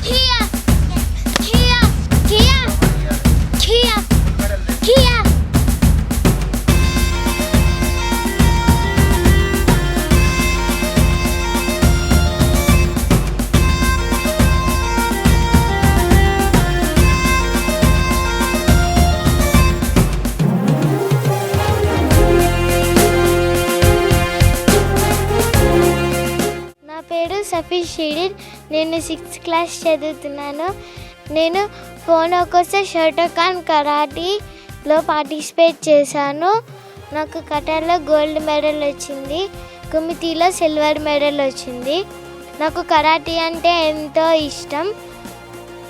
Kia, Kia, Kia, Kia, Kia. నా పేరు సఫీ షీరిన్. నేను 6th క్లాస్ చదువుతున్నాను. నేను ఫోనోకోస షోటోకాన్ కరాటీలో పార్టిసిపేట్ చేశాను. నాకు కటార్లో గోల్డ్ మెడల్ వచ్చింది, కుమితిలో సిల్వర్ మెడల్ వచ్చింది. నాకు కరాటీ అంటే ఎంతో ఇష్టం.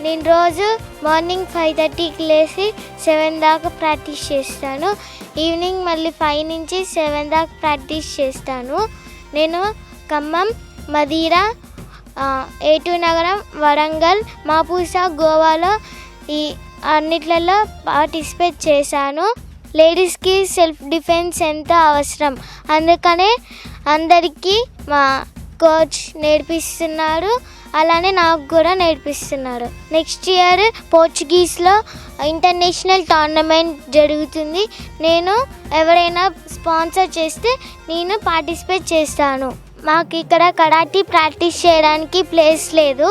నేను రోజు మార్నింగ్ 5:30కి లేచి 7 దాకా ప్రాక్టీస్ చేస్తాను. ఈవినింగ్ మళ్ళీ 5 నుంచి 7 దాకా ప్రాక్టీస్ చేస్తాను. నేను ఖమ్మం, మదీరా, ఏటూ నగరం, వరంగల్, మాపూసా, గోవాలో ఈ అన్నిట్లలో పార్టిసిపేట్ చేశాను. లేడీస్కి సెల్ఫ్ డిఫెన్స్ ఎంతో అవసరం, అందుకనే అందరికీ మా కోచ్ నేర్పిస్తున్నారు, అలానే నాకు కూడా నేర్పిస్తున్నారు. నెక్స్ట్ ఇయర్ పోర్చుగీస్లో ఇంటర్నేషనల్ టోర్నమెంట్ జరుగుతుంది. నేను ఎవరైనా స్పాన్సర్ చేస్తే నేను పార్టిసిపేట్ చేస్తాను. మాకు ఇక్కడ కరాటీ ప్రాక్టీస్ చేయడానికి ప్లేస్ లేదు.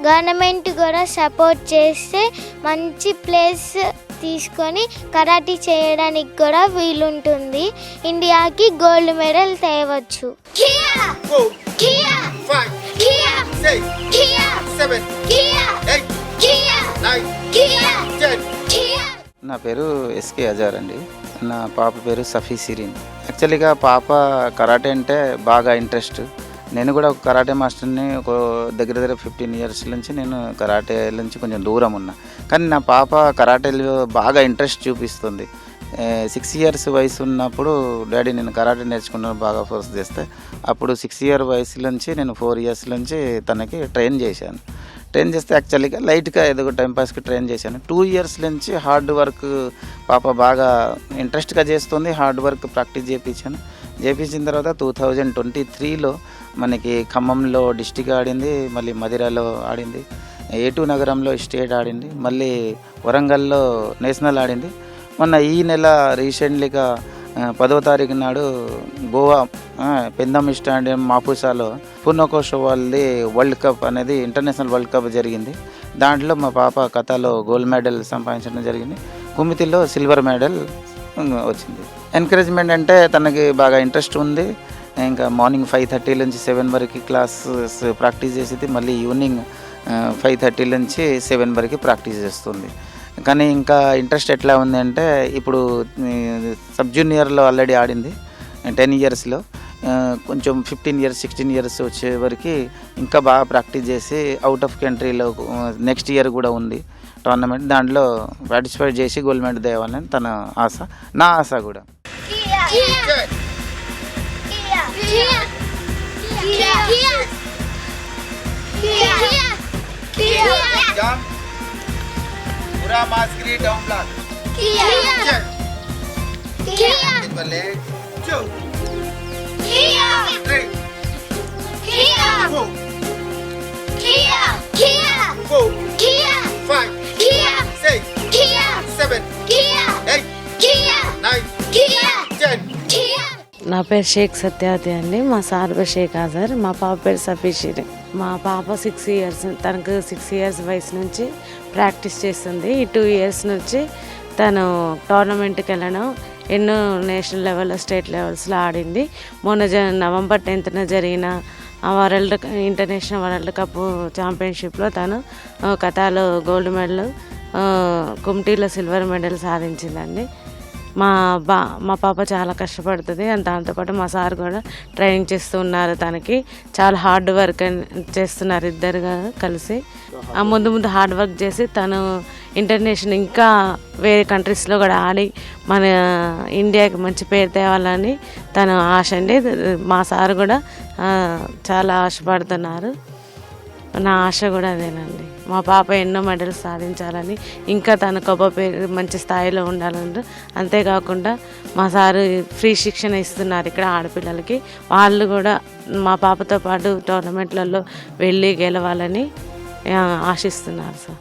గవర్నమెంట్ కూడా సపోర్ట్ చేస్తే మంచి ప్లేస్ తీసుకొని కరాటీ చేయడానికి కూడా వీలుంటుంది. ఇండియాకి గోల్డ్ మెడల్ తేవచ్చు. నా పేరు ఎస్కే అజార్ అండి. నా పాప పేరు సఫీ సిరీన్. యాక్చువల్గా పాప కరాటే అంటే బాగా ఇంట్రెస్ట్. నేను కూడా ఒక కరాటే మాస్టర్ని ఒక దగ్గర 15 ఇయర్స్ నుంచి నేను కరాటే నుంచి కొంచెం దూరం ఉన్నా. కానీ నా పాప కరాటేలో బాగా ఇంట్రెస్ట్ చూపిస్తుంది. 6 ఇయర్స్ వయసు ఉన్నప్పుడు డాడీ నేను కరాటే నేర్చుకున్నాను బాగా ఫోర్స్ చేస్తే, అప్పుడు 6 ఇయర్ వయసు నుంచి నేను 4 ఇయర్స్ నుంచి తనకి ట్రైన్ చేశాను. ట్రైన్ చేస్తే యాక్చువల్గా లైట్గా ఏదో టైంపాస్కి ట్రైన్ చేశాను. 2 ఇయర్స్ నుంచి హార్డ్ వర్క్ పాప బాగా ఇంట్రెస్ట్గా చేస్తుంది. హార్డ్ వర్క్ ప్రాక్టీస్ చేయించిన తర్వాత 2023లో మనకి ఖమ్మంలో డిస్టిక్ ఆడింది, మళ్ళీ మదిరాలో ఆడింది, ఏటూ నగరంలో స్టేట్ ఆడింది, మళ్ళీ వరంగల్లో నేషనల్ ఆడింది. మొన్న ఈ నెల రీసెంట్లీగా 10వ తారీఖు నాడు గోవా పెందమ్ స్టాడియం మాపుసాలో పూర్ణకోశ వాళ్ళది వరల్డ్ కప్ అనేది ఇంటర్నేషనల్ వరల్డ్ కప్ జరిగింది. దాంట్లో మా పాప కథలో గోల్డ్ మెడల్ సంపాదించడం జరిగింది. కుమితిలో సిల్వర్ మెడల్ వచ్చింది. ఎంకరేజ్మెంట్ అంటే తనకి బాగా ఇంట్రెస్ట్ ఉంది. ఇంకా మార్నింగ్ 5:30 నుంచి 7 వరకు క్లాసెస్ ప్రాక్టీస్ చేసేది, మళ్ళీ ఈవినింగ్ 5:30 నుంచి 7 వరకు ప్రాక్టీస్ చేస్తుంది. కానీ ఇంకా ఇంట్రెస్ట్ ఎట్లా ఉంది అంటే ఇప్పుడు సబ్ జూనియర్లో ఆల్రెడీ ఆడింది 10 ఇయర్స్లో. కొంచెం 15 ఇయర్స్ 16 ఇయర్స్ వచ్చే వరకు ఇంకా బాగా ప్రాక్టీస్ చేసి అవుట్ ఆఫ్ కంట్రీలో నెక్స్ట్ ఇయర్ కూడా ఉంది టోర్నమెంట్. దాంట్లో పార్టిసిపేట్ చేసి గోల్డ్ మెడల్ తేవాలని తన ఆశ, నా ఆశ కూడా. Pura maskri down block. Kia. Kia. Leg. Two. Kia. Three. Kia. Four. Kia. Kia. Four. Kia. Five. Kia. Six. Kia. Seven. Kia. Eight. Kia. Nine. Kia. 10. Kia. నా పేరు షేక్ సత్యావతి అండి. మా సార్ పేరు షేక్ అజార్. మా పాప పేరు సఫీ షీరిన్. మా పాప 6 ఇయర్స్, తనకు 6 ఇయర్స్ వయసు నుంచి ప్రాక్టీస్ చేస్తుంది. ఈ 2 ఇయర్స్ నుంచి తను టోర్నమెంట్కి వెళ్ళడం, ఎన్నో నేషనల్ లెవెల్లో స్టేట్ లెవెల్స్లో ఆడింది. మొన్న నవంబర్ 10th జరిగిన ఇంటర్నేషనల్ వరల్డ్ కప్ ఛాంపియన్షిప్లో తను కథాలో గోల్డ్ మెడల్, కుమ్టీలో సిల్వర్ మెడల్ సాధించిందండి. మా పాప చాలా కష్టపడుతుంది. దాంతోపాటు మా సార్ కూడా ట్రైనింగ్ చేస్తూ ఉన్నారు. తనకి చాలా హార్డ్ వర్క్ చేస్తున్నారు ఇద్దరుగా కలిసి. ముందు హార్డ్ వర్క్ చేసి తను ఇంటర్నేషనల్ ఇంకా వేరే కంట్రీస్లో కూడా ఆడి మన ఇండియాకి మంచి పేరు తేవాలని తన ఆశ అండి. మా సార్ కూడా చాలా ఆశపడుతున్నారు. నా ఆశ కూడా అదేనండి. మా పాప ఎన్నో మెడల్స్ సాధించాలని, ఇంకా తన గొప్ప పేరు మంచి స్థాయిలో ఉండాలని. అంతేకాకుండా మా సారు ఫ్రీ శిక్షణ ఇస్తున్నారు ఇక్కడ ఆడపిల్లలకి. వాళ్ళు కూడా మా పాపతో పాటు టోర్నమెంట్లలో వెళ్ళి గెలవాలని ఆశిస్తున్నారు సార్.